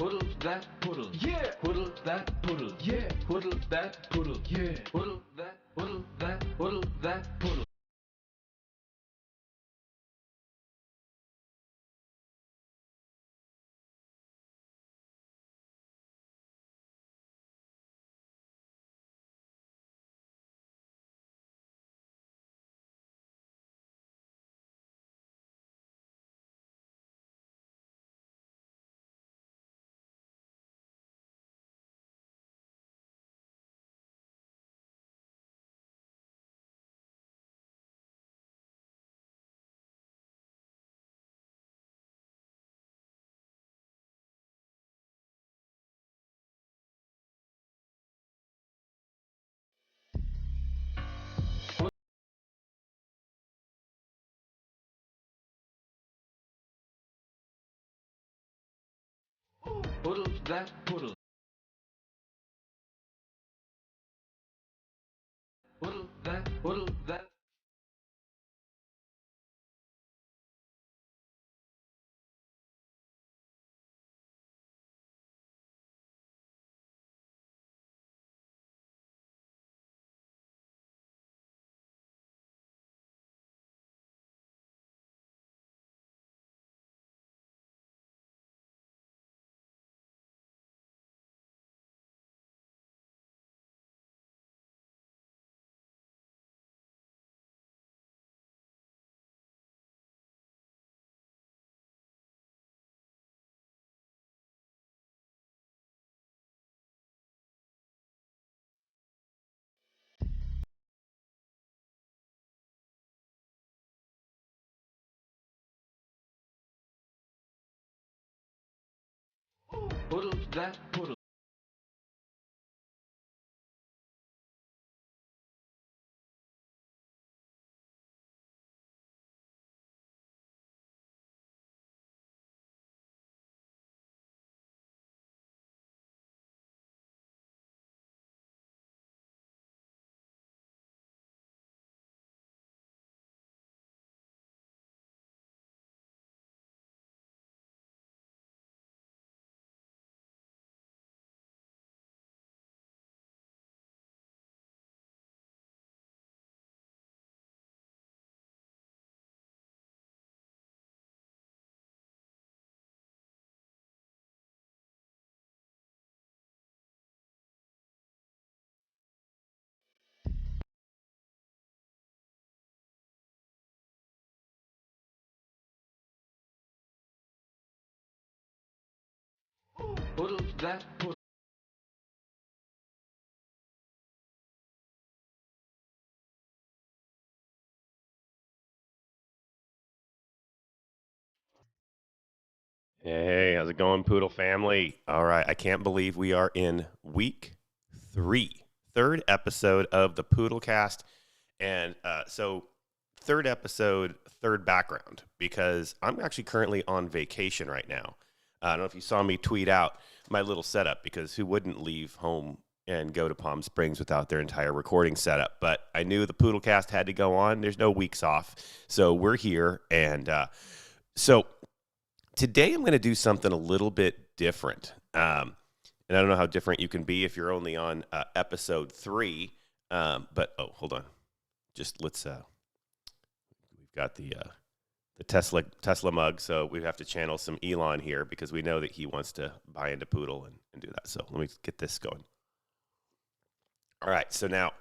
Poodle that poodle, yeah. Poodle that poodle, yeah. Poodle that poodle, yeah. Poodle that poodle that poodle that poodle. Poodle that poodle. Poodle that poodle that. Poodle that poodle. Poodle that poodle. Hey, how's it going, Poodle family? All right, I can't believe we are in week 3, third episode of the POODLCAST. And third episode, third background, because I'm actually currently on vacation right now. I don't know if you saw me tweet out my little setup, because who wouldn't leave home and go to Palm Springs without their entire recording setup? But I knew the POODLCAST had to go on. There's no weeks off. So we're here. And so today I'm going to do something a little bit different. And I don't know how different you can be if you're only on episode 3. But hold on. Just let's. We've got the Tesla mug, so we have to channel some Elon here, because we know that he wants to buy into Poodle and do that. So let me get this going. All right. So now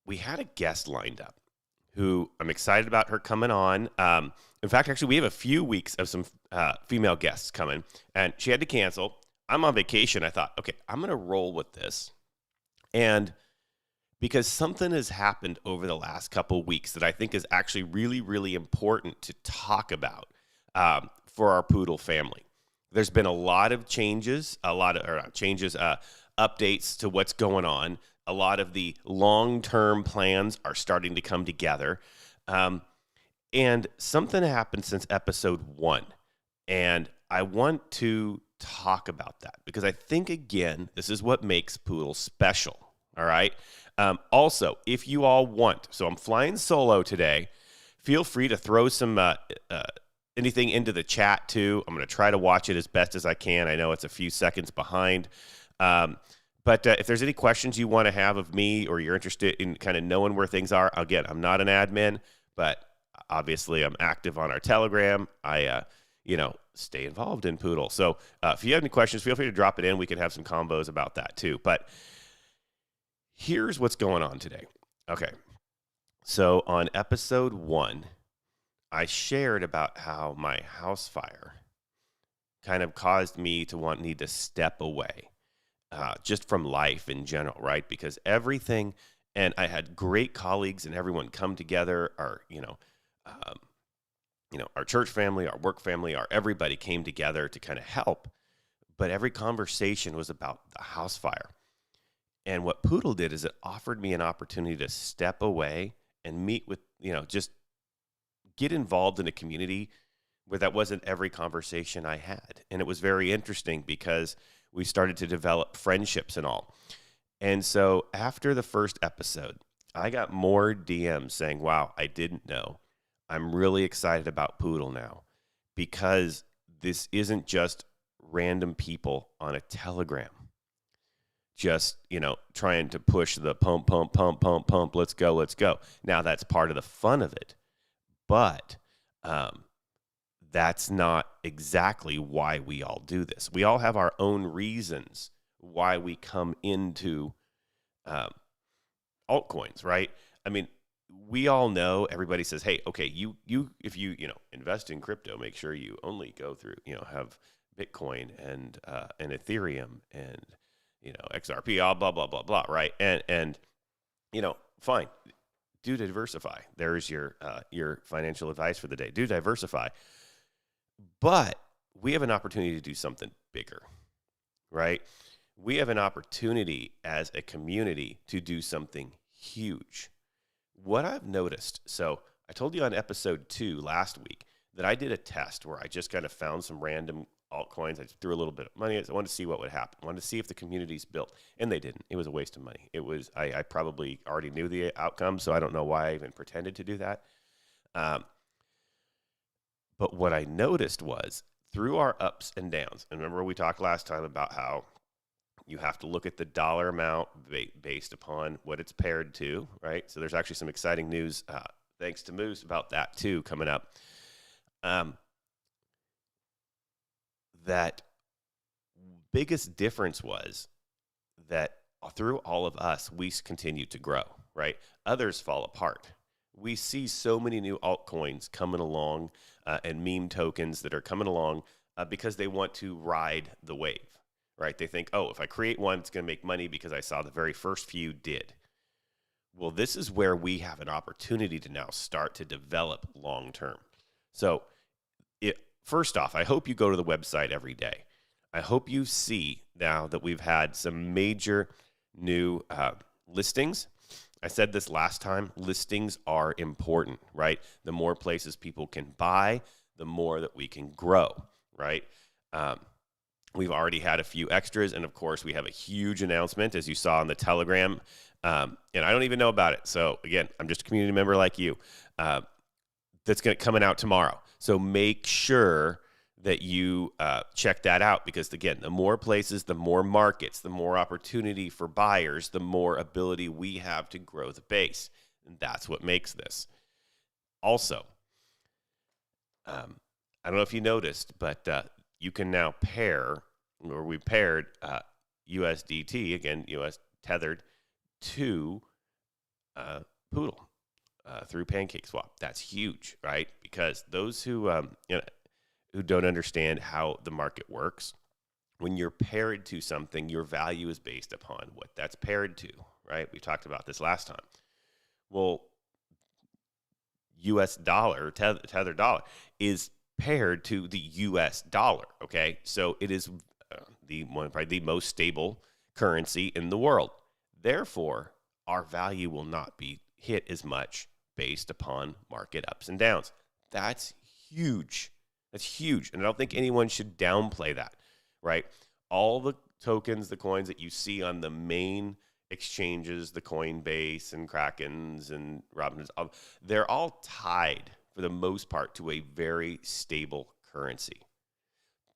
we had a guest lined up who I'm excited about her coming on. In fact, actually, we have a few weeks of some female guests coming, and she had to cancel. I'm on vacation. I thought, okay, I'm going to roll with this. And because something has happened over the last couple of weeks that I think is actually really, really important to talk about for our Poodle family. There's been a lot of changes, updates to what's going on. A lot of the long-term plans are starting to come together. And something happened since episode 1. And I want to talk about that, because I think, again, this is what makes Poodle special. All right. Also, if you all want, so I'm flying solo today, feel free to throw some anything into the chat too. I'm going to try to watch it as best as I can. I know it's a few seconds behind. But if there's any questions you want to have of me, or you're interested in kind of knowing where things are, again, I'm not an admin, but obviously I'm active on our Telegram. I, stay involved in Poodle. So if you have any questions, feel free to drop it in. We can have some combos about that too. But here's what's going on today. Okay. So on episode 1, I shared about how my house fire kind of caused me to need to step away. Just from life in general, right? Because everything, and I had great colleagues and everyone come together, our church family, our work family, everybody came together to kind of help. But every conversation was about the house fire. And what Poodle did is it offered me an opportunity to step away and meet with, just get involved in a community where that wasn't every conversation I had. And it was very interesting because we started to develop friendships and all. And so after the first episode, I got more DMs saying, wow, I didn't know. I'm really excited about Poodle now, because this isn't just random people on a Telegram just, trying to push the pump, let's go. Now that's part of the fun of it. But that's not exactly why we all do this. We all have our own reasons why we come into altcoins, right? I mean, we all know, everybody says, hey, okay, if you invest in crypto, make sure you only go through, have Bitcoin and Ethereum and, XRP, blah, blah, blah, blah, right? And fine. Do diversify. There's your financial advice for the day. Do diversify. But we have an opportunity to do something bigger, right? We have an opportunity as a community to do something huge. What I've noticed, so I told you on episode 2 last week that I did a test where I just kind of found some random altcoins. I threw a little bit of money. I wanted to see what would happen. I wanted to see if the community's built, and they didn't. It was a waste of money. It was, I probably already knew the outcome, so I don't know why I even pretended to do that. But what I noticed was through our ups and downs, and remember we talked last time about how you have to look at the dollar amount based upon what it's paired to, right? So there's actually some exciting news, thanks to Moose, about that too coming up. That biggest difference was that through all of us, we continue to grow, right? Others fall apart. We see so many new altcoins coming along and meme tokens that are coming along because they want to ride the wave, right? They think, oh, if I create one, it's going to make money because I saw the very first few did. Well, this is where we have an opportunity to now start to develop long term. So first off, I hope you go to the website every day. I hope you see now that we've had some major new listings. I said this last time, listings are important, right? The more places people can buy, the more that we can grow, right? We've already had a few extras, and of course, we have a huge announcement, as you saw on the Telegram, and I don't even know about it. So again, I'm just a community member like you. That's coming out tomorrow. So make sure that you check that out, because again, the more places, the more markets, the more opportunity for buyers, the more ability we have to grow the base. And that's what makes this. Also, I don't know if you noticed, but you can now pair, or we paired USDT, again, US tethered, to Poodle through PancakeSwap. That's huge, right? Because those who who don't understand how the market works, when you're paired to something, your value is based upon what that's paired to, right? We talked about this last time. Well, US dollar, tethered dollar, is paired to the US dollar, okay? So it is probably the most stable currency in the world. Therefore, our value will not be hit as much based upon market ups and downs. That's huge. That's huge. And I don't think anyone should downplay that, right? All the tokens, the coins that you see on the main exchanges, the Coinbase and Krakens and Robinhood, they're all tied for the most part, to a very stable currency.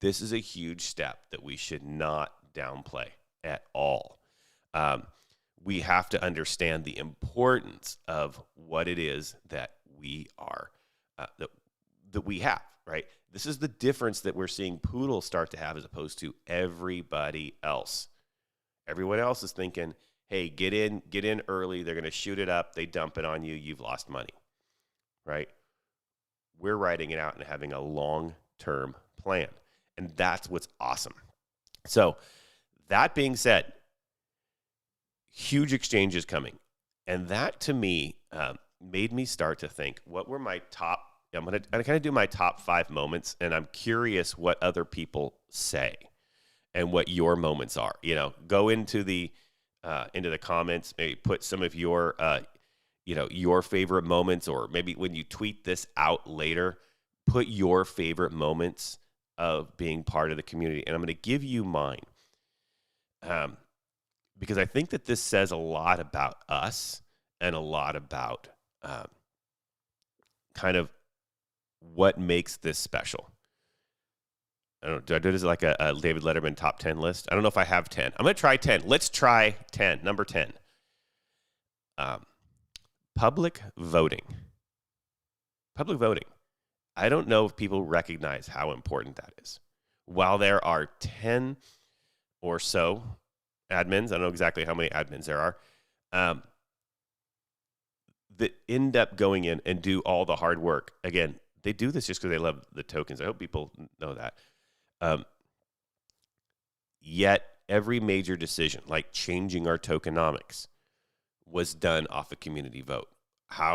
This is a huge step that we should not downplay at all. We have to understand the importance of what it is that we are, that we have, right? This is the difference that we're seeing Poodle start to have as opposed to everybody else. Everyone else is thinking, hey, get in early. They're going to shoot it up. They dump it on you. You've lost money, right? We're writing it out and having a long-term plan. And that's what's awesome. So that being said, huge exchanges coming. And that to me made me start to think, what were my top, I'm going to kind of do my top 5 moments. And I'm curious what other people say and what your moments are. Go into the comments, maybe put some of your, your favorite moments, or maybe when you tweet this out later, put your favorite moments of being part of the community. And I'm going to give you mine. Because I think that this says a lot about us and a lot about kind of what makes this special. I don't know, do I do this like a David Letterman top 10 list? I don't know if I have 10. I'm going to try 10. Let's try 10. Number 10. Public voting. Public voting. I don't know if people recognize how important that is. While there are 10 or so admins, I don't know exactly how many admins there are, that end up going in and do all the hard work. Again, they do this just because they love the tokens. I hope people know that. Yet every major decision, like changing our tokenomics, was done off a community vote.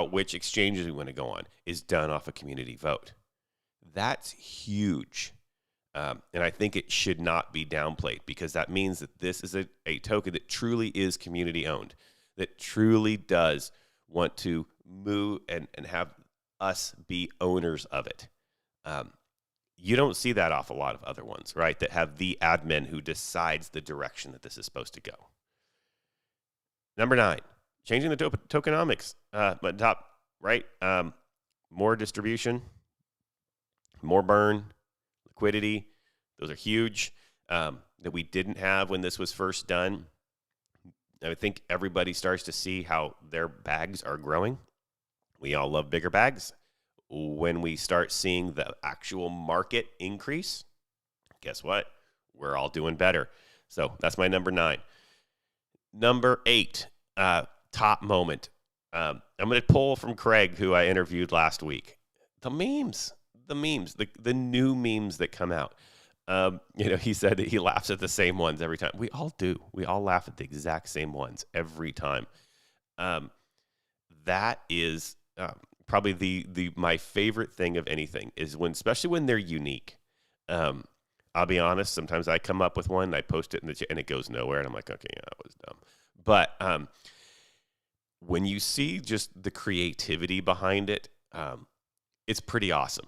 Which exchanges we want to go on is done off a community vote. That's huge. And I think it should not be downplayed, because that means that this is a token that truly is community owned, that truly does want to move and have us be owners of it. You don't see that off a lot of other ones, right? That have the admin who decides the direction that this is supposed to go. Number 9, changing the tokenomics. But top, right? More distribution, more burn, liquidity. Those are huge that we didn't have when this was first done. I think everybody starts to see how their bags are growing. We all love bigger bags. When we start seeing the actual market increase, guess what? We're all doing better. So that's my number 9. Number 8, top moment. I'm going to pull from Craig, who I interviewed last week. The memes, the new memes that come out. He said that he laughs at the same ones every time. We all do. We all laugh at the exact same ones every time. That is probably my favorite thing of anything is especially when they're unique. I'll be honest. Sometimes I come up with one, and I post it and it goes nowhere, and I'm like, okay, yeah, that was dumb. But when you see just the creativity behind it, it's pretty awesome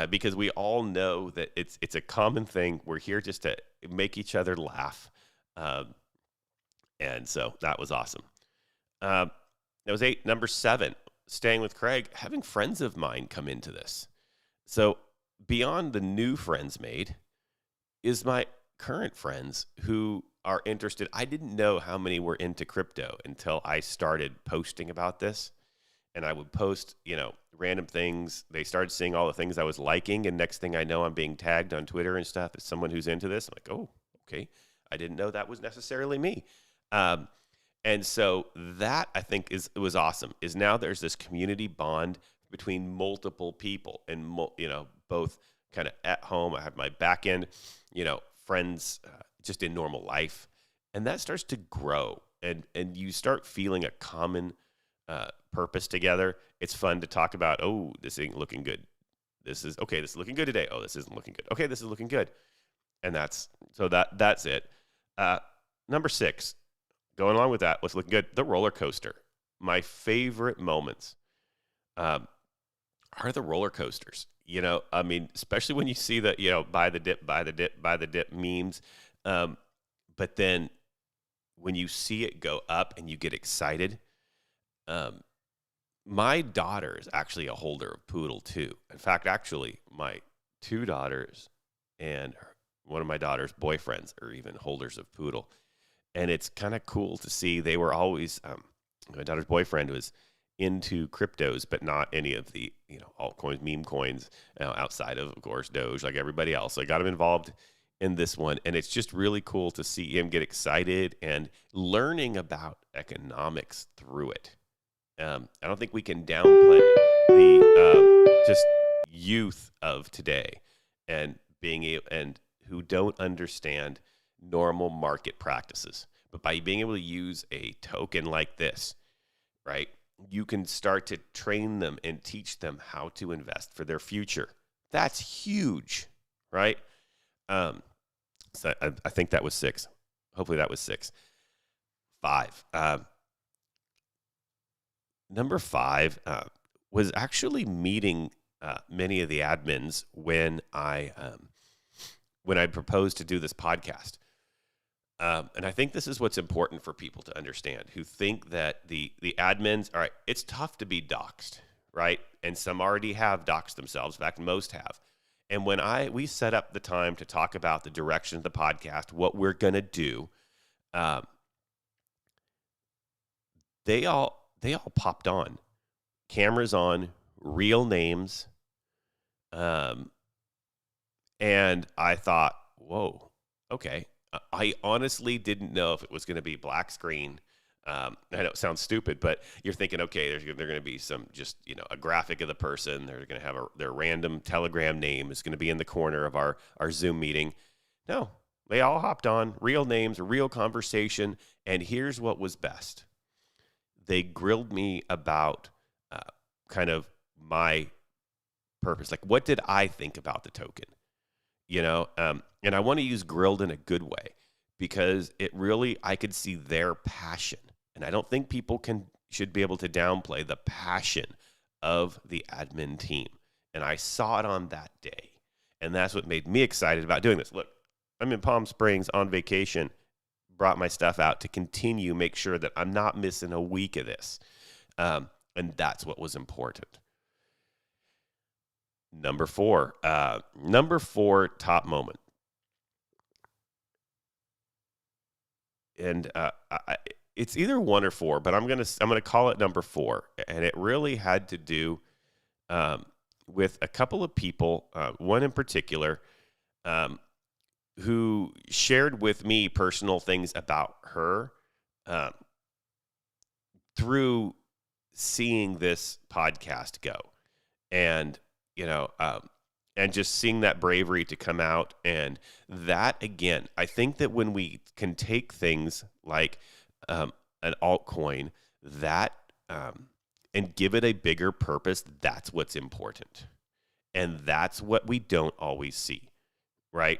because we all know that it's a common thing. We're here just to make each other laugh. And so that was awesome. That was 8. Number 7, staying with Craig, having friends of mine come into this. So beyond the new friends made is my current friends who are interested. I didn't know how many were into crypto until I started posting about this. And I would post, random things. They started seeing all the things I was liking. And next thing I know, I'm being tagged on Twitter and stuff as someone who's into this. I'm like, oh, okay. I didn't know that was necessarily me. And so that I think was awesome, is now there's this community bond between multiple people and, both kind of at home. I have my back end, friends just in normal life. And that starts to grow and you start feeling a common purpose together. It's fun to talk about, oh, this ain't looking good. This is looking good today. Oh, this isn't looking good. Okay, this is looking good. And that's it. Number 6, going along with that, what's looking good? The roller coaster. My favorite moments are the roller coasters. Especially when you see the, buy the dip memes. But then when you see it go up and you get excited, my daughter is actually a holder of Poodle too. In fact, actually, my 2 daughters and one of my daughter's boyfriends are even holders of Poodle. And it's kind of cool to see. They were always, my daughter's boyfriend was into cryptos, but not any of the, altcoins, meme coins, outside of course, DOGE, like everybody else. So I got him involved in this one. And it's just really cool to see him get excited and learning about economics through it. I don't think we can downplay the just youth of today and being able, and who don't understand normal market practices. But by being able to use a token like this, right, you can start to train them and teach them how to invest for their future. That's huge, right? So I think that was 6. Hopefully that was 6. 5. Number 5 was actually meeting many of the admins when I proposed to do this podcast. And I think this is what's important for people to understand who think that the admins, all right, it's tough to be doxxed, right? And some already have doxxed themselves. In fact, most have. And when we set up the time to talk about the direction of the podcast, what we're going to do, they all popped on. Cameras on, real names. And I thought, whoa, okay. I honestly didn't know if it was going to be black screen. I know it sounds stupid, but you're thinking, okay, they're going to be some just, a graphic of the person. They're going to have their random Telegram name is going to be in the corner of our Zoom meeting. No, they all hopped on, real names, real conversation. And here's what was best. They grilled me about kind of my purpose. Like, what did I think about the token? And I want to use grilled in a good way because it really, I could see their passion. And I don't think people should be able to downplay the passion of the admin team. And I saw it on that day. And that's what made me excited about doing this. Look, I'm in Palm Springs on vacation, brought my stuff out to continue, make sure that I'm not missing a week of this. And that's what was important. Number 4 top moment. And it's either 1 or 4, but I'm gonna call it number 4, and it really had to do with a couple of people, one in particular, who shared with me personal things about her through seeing this podcast go, and and just seeing that bravery to come out. And that, again, I think that when we can take things like an altcoin and give it a bigger purpose, that's what's important. And that's what we don't always see, right?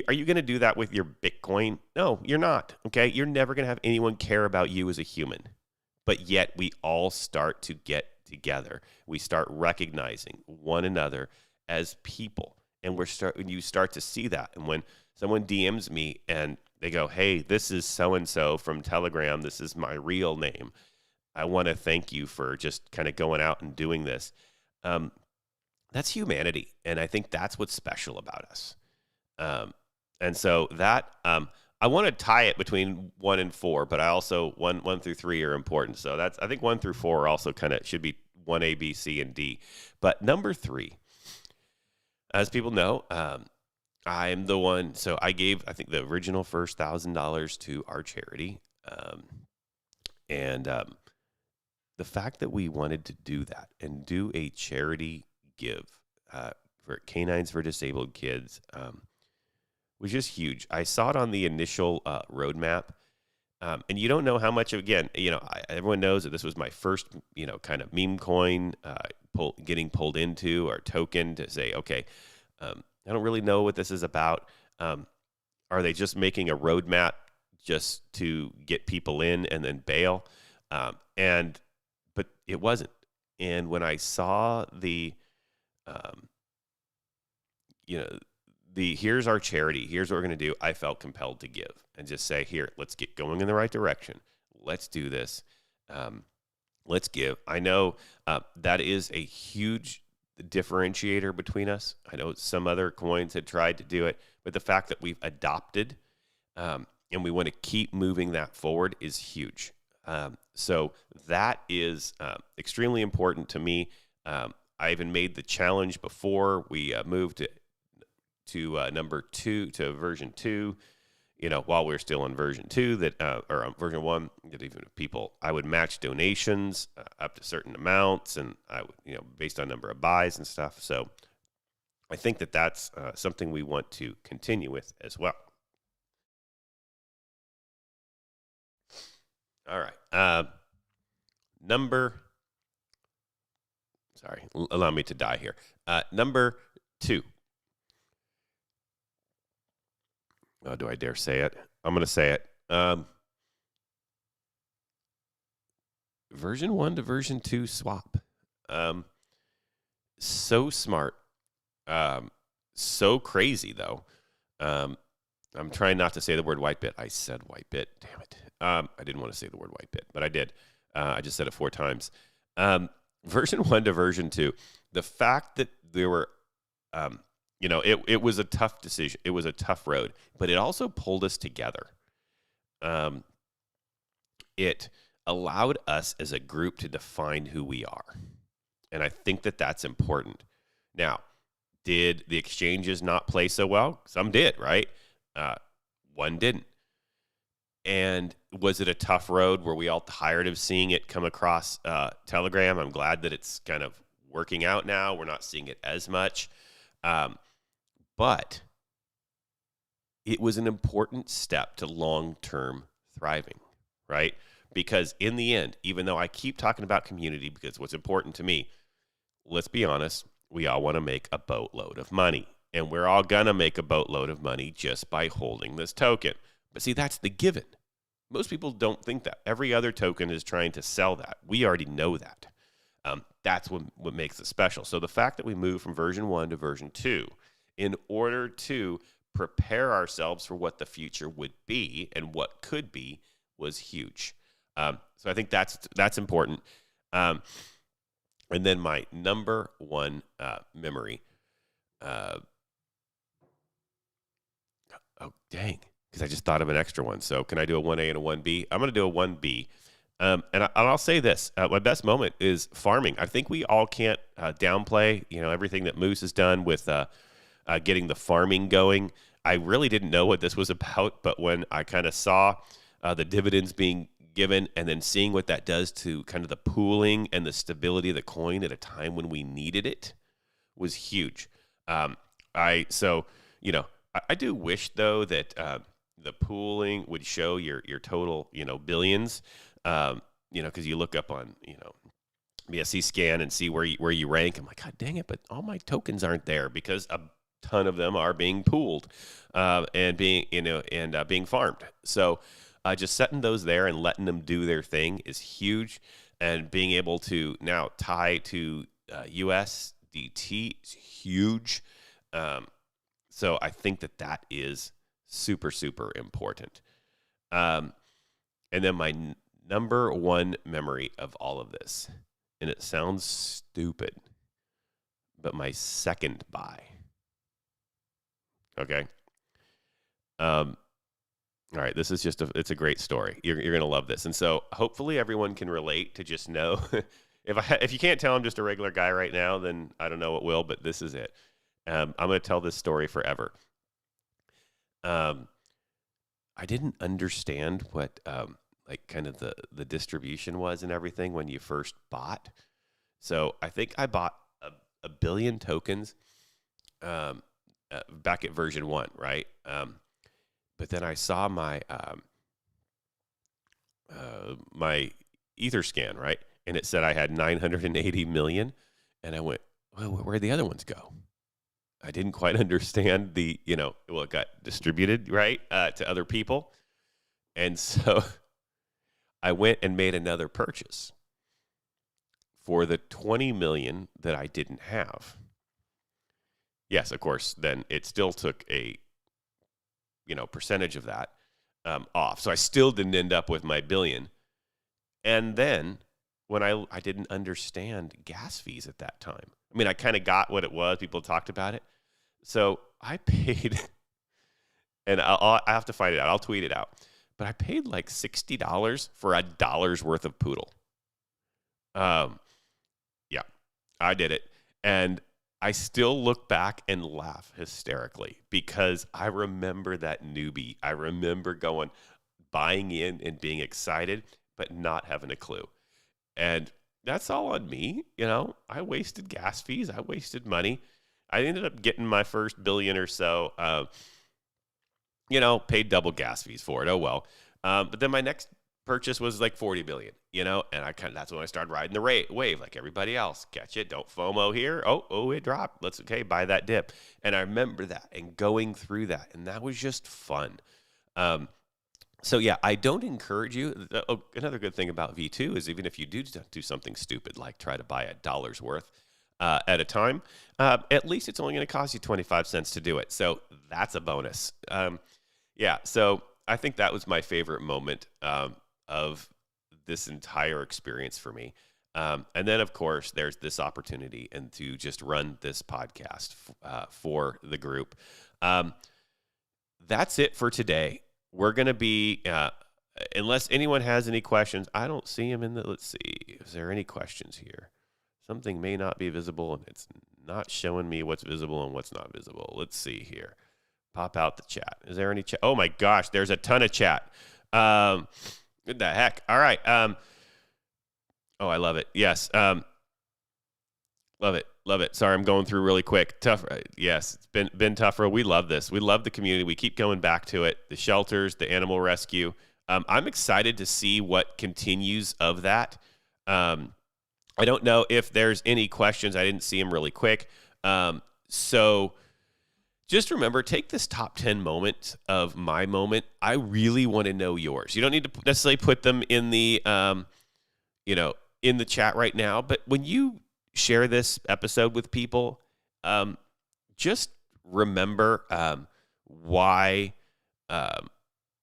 Are you going to do that with your Bitcoin? No, you're not, okay? You're never going to have anyone care about you as a human. But yet we all start to get together. We start recognizing one another as people, and you start to see that. And when someone DMs me and they go, "Hey, this is so and so from Telegram. This is my real name. I want to thank you for just kind of going out and doing this." That's humanity, and I think that's what's special about us. And so that I want to tie it between 1 and 4, but I also 1 through 3 are important. So I think 1 through 4 are also kind of should be 1A, B, C, and D. But number 3, as people know, I'm the one. So I gave, I think, the original first $1,000 to our charity, and the fact that we wanted to do that and do a charity give for Canines for Disabled Kids was just huge. I saw it on the initial roadmap, and you don't know how much. Again, everyone knows that this was my first, kind of meme coin getting pulled into or token to say, okay, I don't really know what this is about. Are they just making a roadmap just to get people in and then bail? But it wasn't. And when I saw the here's our charity, here's what we're going to do, I felt compelled to give and just say, here, let's get going in the right direction. Let's do this. let's give. I know that is a huge differentiator between us. I know some other coins had tried to do it, but the fact that we've adopted and we want to keep moving that forward is huge. So that is extremely important to me. I even made the challenge before we moved to number 2, to version 2. While we're still on version 2, or on version 1, that even people, I would match donations up to certain amounts, and I would, based on number of buys and stuff. So I think that that's something we want to continue with as well. All right. Allow me to die here. Number 2. Oh, do I dare say it? I'm going to say it. Version 1 to version 2 swap. So smart. So crazy, though. I'm trying not to say the word white bit. I said white bit. Damn it. I didn't want to say the word white bit, but I did. I just said it 4 times. Version 1 to version 2. The fact that there were... it was a tough decision. It was a tough road, but it also pulled us together. It allowed us as a group to define who we are. And I think that that's important. Now, did the exchanges not play so well? Some did, right? One didn't. And was it a tough road? Were we all tired of seeing it come across Telegram? I'm glad that it's kind of working out now. We're not seeing it as much. But it was an important step to long-term thriving, right? Because in the end, even though I keep talking about community because what's important to me, let's be honest, we all want to make a boatload of money. And we're all going to make a boatload of money just by holding this token. But see, that's the given. Most people don't think that. Every other token is trying to sell that. We already know that. That's what makes it special. So the fact that we moved from version 1 to version 2 in order to prepare ourselves for what the future would be and what could be was huge. So I think that's important. And then my number 1 memory. Oh, dang. Because I just thought of an extra one. So can I do a 1A and a 1B? I'm going to do a 1B. And I'll say this. My best moment is farming. I think we all can't downplay, everything that Moose has done with getting the farming going. I really didn't know what this was about, but when I kind of saw the dividends being given and then seeing what that does to kind of the pooling and the stability of the coin at a time when we needed it was huge. I do wish, though, that the pooling would show your total, billions, because you look up on, BSC scan and see where you rank. I'm like, God dang it, but all my tokens aren't there because a ton of them are being pooled and being farmed. So just setting those there and letting them do their thing is huge. And being able to now tie to USDT is huge. So I think that is super, super important. And then my number 1 memory of all of this, and it sounds stupid, but my second buy. Okay. All right. This is it's a great story. You're going to love this. And so hopefully everyone can relate to just know if you can't tell I'm just a regular guy right now, then I don't know what will, but this is it. I'm going to tell this story forever. I didn't understand what kind of the distribution was and everything when you first bought. So I think I bought a billion tokens back at version 1, right? But then I saw my my Etherscan, right? And it said I had 980 million. And I went, well, where'd the other ones go? I didn't quite understand it got distributed, right, to other people. And so I went and made another purchase for the 20 million that I didn't have. Yes, of course, then it still took a, percentage of that. off. So I still didn't end up with my billion. And then when I didn't understand gas fees at that time. I mean, I kind of got what it was. People talked about it. So I paid, and I have to find it out. I'll tweet it out. But I paid like $60 for $1 worth of Poodle. Yeah, I did it. And I still look back and laugh hysterically because I remember that newbie. I remember buying in and being excited, but not having a clue. And that's all on me. I wasted gas fees. I wasted money. I ended up getting my first billion or so, paid double gas fees for it. Oh, well. But then my next purchase was like 40 billion, and that's when I started riding the wave like everybody else. Catch it. Don't FOMO here. Oh, it dropped. Buy that dip. And I remember that and going through that. And that was just fun. So yeah, I don't encourage you. Another good thing about V2 is even if you do something stupid, like try to buy $1 worth at a time, at least it's only going to cost you 25 cents to do it. So that's a bonus. Yeah. So I think that was my favorite moment of this entire experience for me. And then, of course, there's this opportunity and to just run this podcast for the group. That's it for today. We're going to be, unless anyone has any questions, I don't see them let's see. Is there any questions here? Something may not be visible, and it's not showing me what's visible and what's not visible. Let's see here. Pop out the chat. Is there any chat? Oh, my gosh, there's a ton of chat. What the heck? All right. Oh, I love it. Yes. Love it. Love it. Sorry, I'm going through really quick. Tough. Yes, it's been tougher. We love this. We love the community. We keep going back to it. The shelters, the animal rescue. I'm excited to see what continues of that. I don't know if there's any questions. I didn't see them really quick. So just remember, take this top 10 moment of my moment. I really want to know yours. You don't need to necessarily put them in the, in the chat right now. But when you share this episode with people, just remember why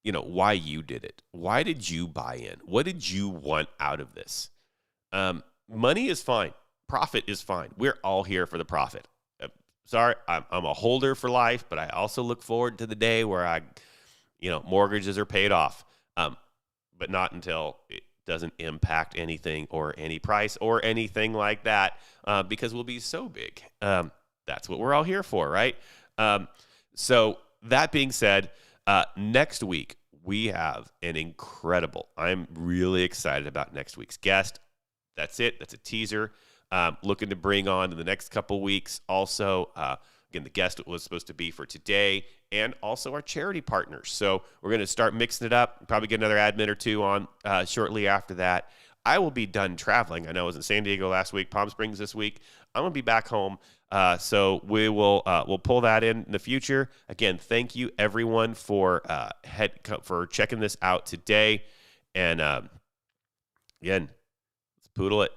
you did it. Why did you buy in? What did you want out of this? Money is fine. Profit is fine. We're all here for the profit. Sorry, I'm a holder for life, but I also look forward to the day where mortgages are paid off, but not until it doesn't impact anything or any price or anything like that, because we'll be so big. That's what we're all here for, right? So that being said, next week we have I'm really excited about next week's guest. That's it. That's a teaser. Looking to bring on in the next couple weeks. Also, again, the guest was supposed to be for today and also our charity partners. So we're going to start mixing it up. Probably get another admin or two on shortly after that. I will be done traveling. I know I was in San Diego last week, Palm Springs this week. I'm going to be back home. So we'll pull that in the future. Again, thank you everyone for checking this out today. And again, let's poodle it.